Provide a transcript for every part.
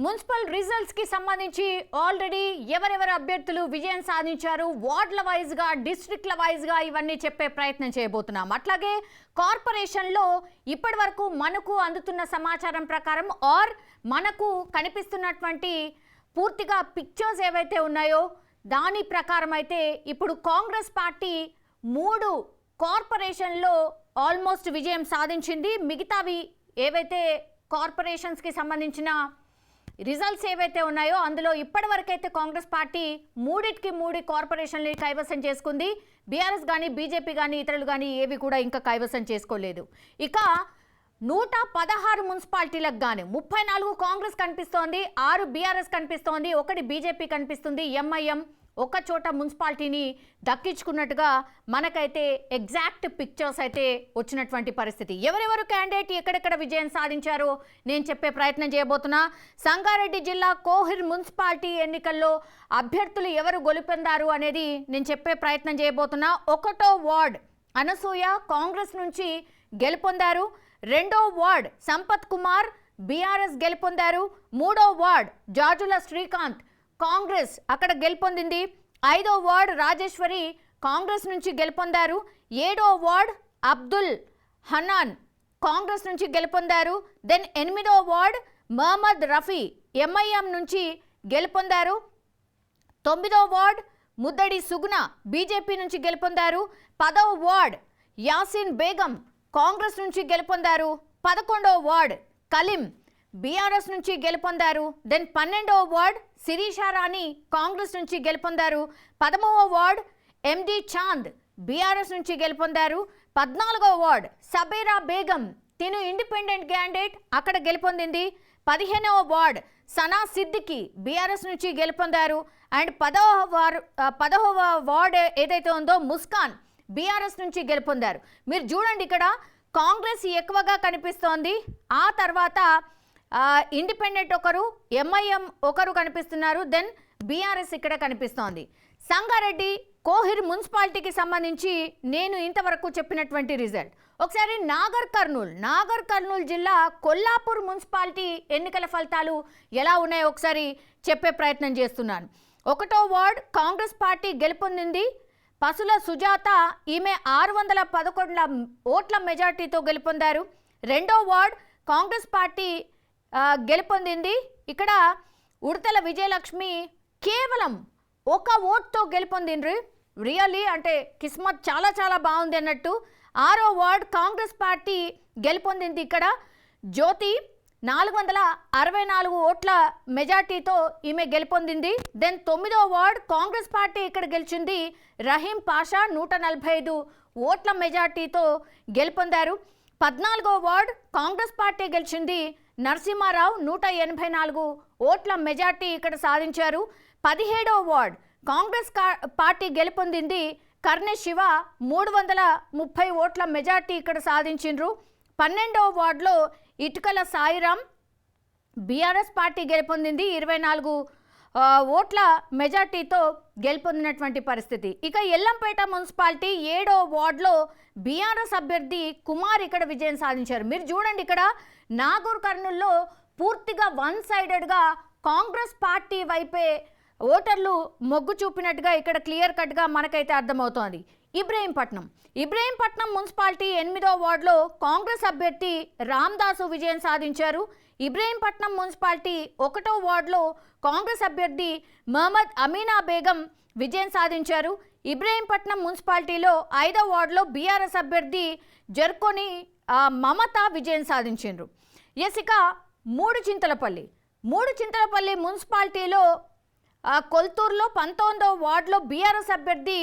Municipal results కి సంబంధించి already ఎవరెవరు అభ్యర్థులు విజయం సాధించారు వార్డుల వైజ్ గా డిస్ట్రిక్ట్ల వైజ్ గా ఇవన్నీ చెప్పే ప్రయత్నం చేయబోతున్నాం. అట్లాగే కార్పొరేషన్ లో ఇప్పటివరకు మనకు అందుతున్న సమాచారం ప్రకారం ఆర్ మనకు కనిపిస్తున్నటువంటి పూర్తిగా పిక్చర్స్ ఏవైతే ఉన్నాయో దాని ప్రకారం అయితే ఇప్పుడు కాంగ్రెస్ పార్టీ 3 కార్పొరేషన్లో ఆల్మోస్ట్ విజయం సాధించింది. మిగతావి ఏవైతే కార్పొరేషన్స్ కి సంబంధించిన రిజల్ట్స్ ఏవైతే ఉన్నాయో అందులో ఇప్పటివరకైతే కాంగ్రెస్ పార్టీ 3 కార్పొరేషన్లు కైవసం చేసుకుంది. బీఆర్ఎస్ కానీ బీజేపీ కానీ ఇతరులు కానీ ఏవి కూడా ఇంకా కైవసం చేసుకోలేదు. ఇక 116 మున్సిపాలిటీలకు గాను 34 కాంగ్రెస్ కనిపిస్తోంది, 6 బీఆర్ఎస్ కనిపిస్తోంది, 1 బీజేపీ కనిపిస్తుంది. ఎంఐఎం ఒక చోట మున్సిపాలిటీని దక్కించుకున్నట్టుగా మనకైతే ఎగ్జాక్ట్ పిక్చర్స్ అయితే వచ్చినటువంటి పరిస్థితి. ఎవరెవరు క్యాండిడేట్ ఎక్కడెక్కడ విజయం సాధించారో నేను చెప్పే ప్రయత్నం చేయబోతున్నా. సంగారెడ్డి జిల్లా కోహిర్ మున్సిపాలిటీ ఎన్నికల్లో అభ్యర్థులు ఎవరు గెలుపొందారు అనేది నేను చెప్పే ప్రయత్నం చేయబోతున్నా. 1వ వార్డ్ అనసూయ కాంగ్రెస్ నుంచి గెలుపొందారు. 2వ వార్డ్ సంపత్ కుమార్ బీఆర్ఎస్ గెలుపొందారు. 3వ వార్డ్ జాజుల శ్రీకాంత్ కాంగ్రెస్ అక్కడ గెలుపొందింది. 5వ వార్డ్ రాజేశ్వరి కాంగ్రెస్ నుంచి గెలుపొందారు. 7వ వార్డ్ అబ్దుల్ హనాన్ కాంగ్రెస్ నుంచి గెలుపొందారు. దెన్ 8వ వార్డ్ మహమ్మద్ రఫీ ఎంఐఎం నుంచి గెలుపొందారు. 9వ వార్డ్ ముద్దడి సుగుణ బీజేపీ నుంచి గెలుపొందారు. 10వ వార్డ్ యాసిన్ బేగం కాంగ్రెస్ నుంచి గెలుపొందారు. 11వ వార్డ్ కలీం బీఆర్ఎస్ నుంచి గెలుపొందారు. దెన్ 12వ వార్డ్ శిరీషా రాణి కాంగ్రెస్ నుంచి గెలుపొందారు. 13వ వార్డ్ ఎండి చాంద్ బీఆర్ఎస్ నుంచి గెలుపొందారు. 14వ వార్డ్ సబీరా బేగం తిను ఇండిపెండెంట్ క్యాండిడేట్ అక్కడ గెలుపొందింది. 15వ వార్డ్ సనా సిద్దికి బీఆర్ఎస్ నుంచి గెలుపొందారు. అండ్ 10వ వార్డ్ ఏదైతే ఉందో ముస్కాన్ బీఆర్ఎస్ నుంచి గెలుపొందారు. మీరు చూడండి ఇక్కడ కాంగ్రెస్ ఎక్కువగా కనిపిస్తోంది. ఆ తర్వాత ఇండిపెండెంట్ ఒకరు ఎంఐఎం ఒకరు కనిపిస్తున్నారు. దెన్ బీఆర్ఎస్ ఇక్కడ కనిపిస్తోంది. సంగారెడ్డి కోహిర్ మున్సిపాలిటీకి సంబంధించి నేను ఇంతవరకు చెప్పినటువంటి రిజల్ట్ ఒకసారి నాగర్ కర్నూల్ జిల్లా కొల్లాపూర్ మున్సిపాలిటీ ఎన్నికల ఫలితాలు ఎలా ఉన్నాయో ఒకసారి చెప్పే ప్రయత్నం చేస్తున్నాను. 1వ వార్డ్ కాంగ్రెస్ పార్టీ గెలుపొందింది. పసుల సుజాత ఈమె 611 ఓట్ల మెజార్టీతో గెలుపొందారు. 2వ వార్డ్ కాంగ్రెస్ పార్టీ గెలుపొందింది. ఇక్కడ ఉడతల విజయలక్ష్మి కేవలం 1 ఓట్తో గెలుపొందిండ్రు. రియల్లీ అంటే కిస్మత్ చాలా చాలా బాగుంది అన్నట్టు. 6వ వార్డ్ కాంగ్రెస్ పార్టీ గెలుపొందింది. ఇక్కడ జ్యోతి 464 ఓట్ల మెజార్టీతో ఈమె గెలుపొందింది. దెన్ 9వ వార్డ్ కాంగ్రెస్ పార్టీ ఇక్కడ గెలిచింది. రహీం పాషా 145 ఓట్ల మెజార్టీతో గెలుపొందారు. 14వ వార్డ్ కాంగ్రెస్ పార్టీ గెలిచింది. నరసింహారావు 184 ఓట్ల మెజార్టీ ఇక్కడ సాధించారు. 17వ వార్డ్ కాంగ్రెస్ పార్టీ గెలుపొందింది. కర్ణె శివ 330 ఓట్ల మెజార్టీ ఇక్కడ సాధించిండ్రు. 12వ వార్డులో ఇటుకల సాయిరాం బీఆర్ఎస్ పార్టీ గెలుపొందింది. 24 ఓట్ల మెజార్టీతో గెలుపొందినటువంటి పరిస్థితి. ఇక ఎల్లంపేట మున్సిపాలిటీ 7వ వార్డులో బీఆర్ఎస్ అభ్యర్థి కుమార్ ఇక్కడ విజయం సాధించారు. మీరు చూడండి ఇక్కడ నాగర్ కర్నూల్లో పూర్తిగా 1 సైడెడ్గా కాంగ్రెస్ పార్టీ వైపే ఓటర్లు మొగ్గు చూపినట్టుగా ఇక్కడ క్లియర్ కట్గా మనకైతే అర్థమవుతోంది. ఇబ్రహీంపట్నం మున్సిపాలిటీ 8వ వార్డులో కాంగ్రెస్ అభ్యర్థి రామ్దాసు విజయం సాధించారు. ఇబ్రహీంపట్నం మున్సిపాలిటీ 1వ వార్డులో కాంగ్రెస్ అభ్యర్థి మహమ్మద్ అమీనా బేగం విజయం సాధించారు. ఇబ్రహీంపట్నం మున్సిపాలిటీలో 5వ వార్డులో బీఆర్ఎస్ అభ్యర్థి జర్కోని మమత విజయం సాధించారు. ఇక 3 చింతలపల్లి మున్సిపాలిటీలో కొల్తూరులో 19వ వార్డులో బీఆర్ఎస్ అభ్యర్థి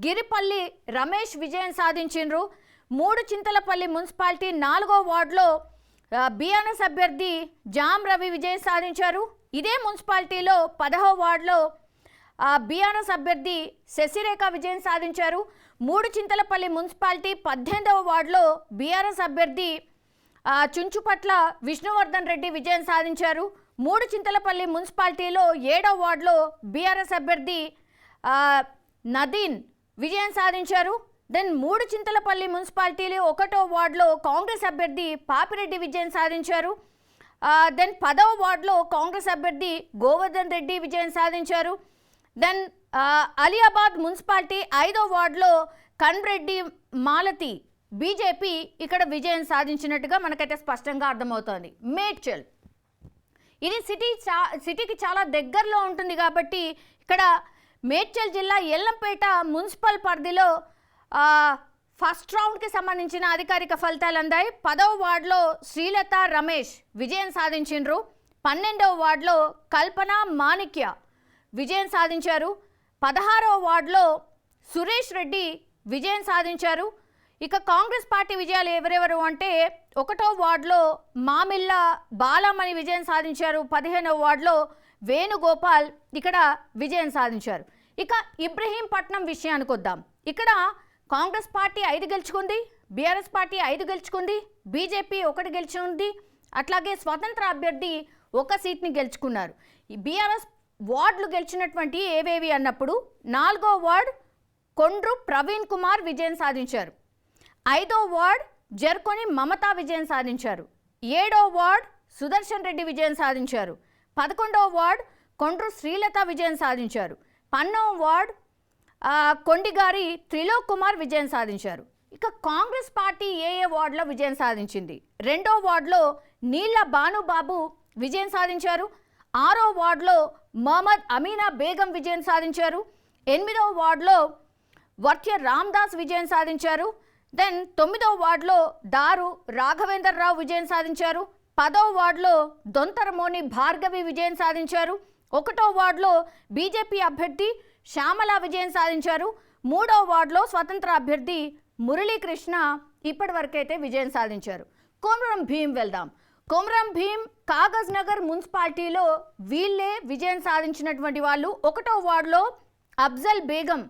గిరిపల్లి రమేష్ విజయం సాధించారు. 3 చింతలపల్లి మున్సిపాలిటీ 4వ వార్డులో బీఆర్ఎస్ అభ్యర్థి జామ్ రవి విజయం సాధించారు. ఇదే మున్సిపాలిటీలో 10వ వార్డులో బీఆర్ఎస్ అభ్యర్థి శశిరేఖ విజయం సాధించారు. 3 చింతలపల్లి మున్సిపాలిటీ 18వ వార్డులో బీఆర్ఎస్ అభ్యర్థి చుంచుపట్ల విష్ణువర్ధన్ రెడ్డి విజయం సాధించారు. 3 చింతలపల్లి మున్సిపాలిటీలో 7వ వార్డులో బీఆర్ఎస్ అభ్యర్థి నదీన్ విజయం సాధించారు. దెన్ 3 చింతలపల్లి మున్సిపాలిటీలో 1వ వార్డులో కాంగ్రెస్ అభ్యర్థి పాపిరెడ్డి విజయం సాధించారు. దెన్ 10వ వార్డులో కాంగ్రెస్ అభ్యర్థి గోవర్ధన్ రెడ్డి విజయం సాధించారు. దెన్ అలియాబాద్ మున్సిపాలిటీ 5వ వార్డులో కన్రెడ్డి మాలతి బీజేపీ ఇక్కడ విజయం సాధించినట్టుగా మనకైతే స్పష్టంగా అర్థమవుతోంది. మేడ్చల్ ఇది సిటీకి చాలా దగ్గరలో ఉంటుంది కాబట్టి ఇక్కడ మేడ్చల్ జిల్లా ఎల్లంపేట మున్సిపల్ పరిధిలో ఫస్ట్ రౌండ్కి సంబంధించిన అధికారిక ఫలితాలు అందాయి. 10వ వార్డులో శ్రీలత రమేష్ విజయం సాధించిండ్రు. 12వ వార్డులో కల్పన మాణిక్య విజయం సాధించారు. 16వ వార్డులో సురేష్ రెడ్డి విజయం సాధించారు. ఇక కాంగ్రెస్ పార్టీ విజయాలు ఎవరెవరు అంటే 1వ వార్డులో మామిళ్ళ బాలమణి విజయం సాధించారు. 15వ వార్డులో వేణుగోపాల్ ఇక్కడ విజయం సాధించారు. ఇక ఇబ్రహీంపట్నం విషయానికి వద్దాం. ఇక్కడ కాంగ్రెస్ పార్టీ 5 గెలుచుకుంది, బీఆర్ఎస్ పార్టీ 5 గెలుచుకుంది, బీజేపీ 1 గెలుచుకుంది, అట్లాగే స్వతంత్ర అభ్యర్థి 1 సీట్ని గెలుచుకున్నారు. ఈ బీఆర్ఎస్ వార్డులు గెలిచినటువంటి ఏవేవి అన్నప్పుడు 4వ వార్డ్ కొండ్రు ప్రవీణ్ కుమార్ విజయం సాధించారు. 5వ వార్డ్ జర్కొని మమతా విజయం సాధించారు. 7వ వార్డ్ సుదర్శన్ రెడ్డి విజయం సాధించారు. 11వ వార్డ్ కొండ్రు శ్రీలత విజయం సాధించారు. 12వ వార్డ్ కొండిగారి త్రిలోక్ కుమార్ విజయం సాధించారు. ఇక కాంగ్రెస్ పార్టీ ఏ వార్డులో విజయం సాధించింది? 2వ వార్డులో నీళ్ల భానుబాబు విజయం సాధించారు. 6వ వార్డులో మహమ్మద్ అమీనా బేగం విజయం సాధించారు. 8వ వార్డులో వర్త్య రామ్దాస్ విజయం సాధించారు. దెన్ 9వ వార్డులో దారు రాఘవేందర్ రావు విజయం సాధించారు. 10వ వార్డులో దొంతరమోని భార్గవి విజయం సాధించారు. 1వ వార్డులో బీజేపీ అభ్యర్థి శ్యామల విజయం సాధించారు. 3వ వార్డులో స్వతంత్ర అభ్యర్థి మురళీకృష్ణ ఇప్పటి వరకైతే విజయం సాధించారు. కొమరం భీం వెళ్దాం. కొమరం భీం కాగజ్ నగర్ మున్సిపాలిటీలో వీళ్ళే విజయం సాధించినటువంటి వాళ్ళు. 1వ వార్డులో అఫ్జల్ బేగం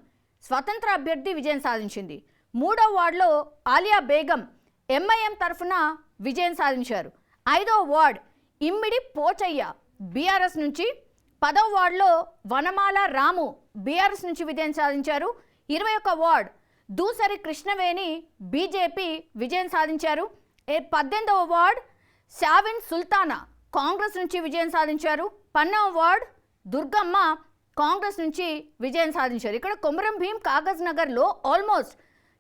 స్వతంత్ర అభ్యర్థి విజయం సాధించింది. 3వ వార్డులో ఆలియా బేగం ఎంఐఎం తరఫున విజయం సాధించారు. 5వ వార్డ్ ఇమ్మిడి పోచయ్య బీఆర్ఎస్ నుంచి, 10వ వార్డులో వనమాల రాము బీఆర్ఎస్ నుంచి విజయం సాధించారు. 21వ వార్డ్ దూసరి కృష్ణవేణి బీజేపీ విజయం సాధించారు. 18వ వార్డ్ షావిన్ సుల్తానా కాంగ్రెస్ నుంచి విజయం సాధించారు. 12వ వార్డ్ దుర్గమ్మ కాంగ్రెస్ నుంచి విజయం సాధించారు. ఇక్కడ కొమరం భీం కాగజ్ నగర్లో ఆల్మోస్ట్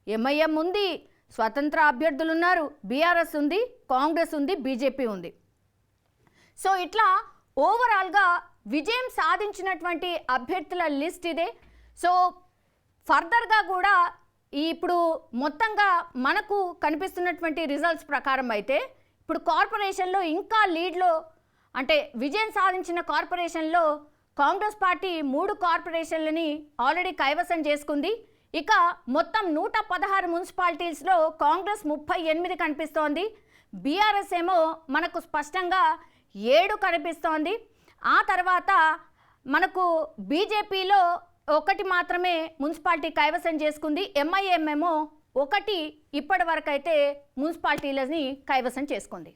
ఎంఐఎం ఉంది, స్వతంత్ర అభ్యర్థులు ఉన్నారు, బీఆర్ఎస్ ఉంది, కాంగ్రెస్ ఉంది, బీజేపీ ఉంది. సో ఇట్లా ఓవరాల్గా విజయం సాధించినటువంటి అభ్యర్థుల లిస్ట్ ఇదే. సో ఫర్దర్గా కూడా ఇప్పుడు మొత్తంగా మనకు కనిపిస్తున్నటువంటి రిజల్ట్స్ ప్రకారం అయితే ఇప్పుడు కార్పొరేషన్లో ఇంకా లీడ్లో అంటే విజయం సాధించిన కార్పొరేషన్లో కాంగ్రెస్ పార్టీ 3 కార్పొరేషన్లని ఆల్రెడీ కైవసం చేసుకుంది. ఇక మొత్తం 116 మున్సిపాలిటీస్లో కాంగ్రెస్ 38 కనిపిస్తోంది. బీఆర్ఎస్ ఏమో మనకు స్పష్టంగా 7 కనిపిస్తోంది. ఆ తర్వాత మనకు బీజేపీలో 1 మాత్రమే మున్సిపాలిటీ కైవసం చేసుకుంది. ఎంఐఎం ఏమో 1 ఇప్పటి వరకు అయితే మున్సిపాలిటీలని కైవసం చేసుకుంది.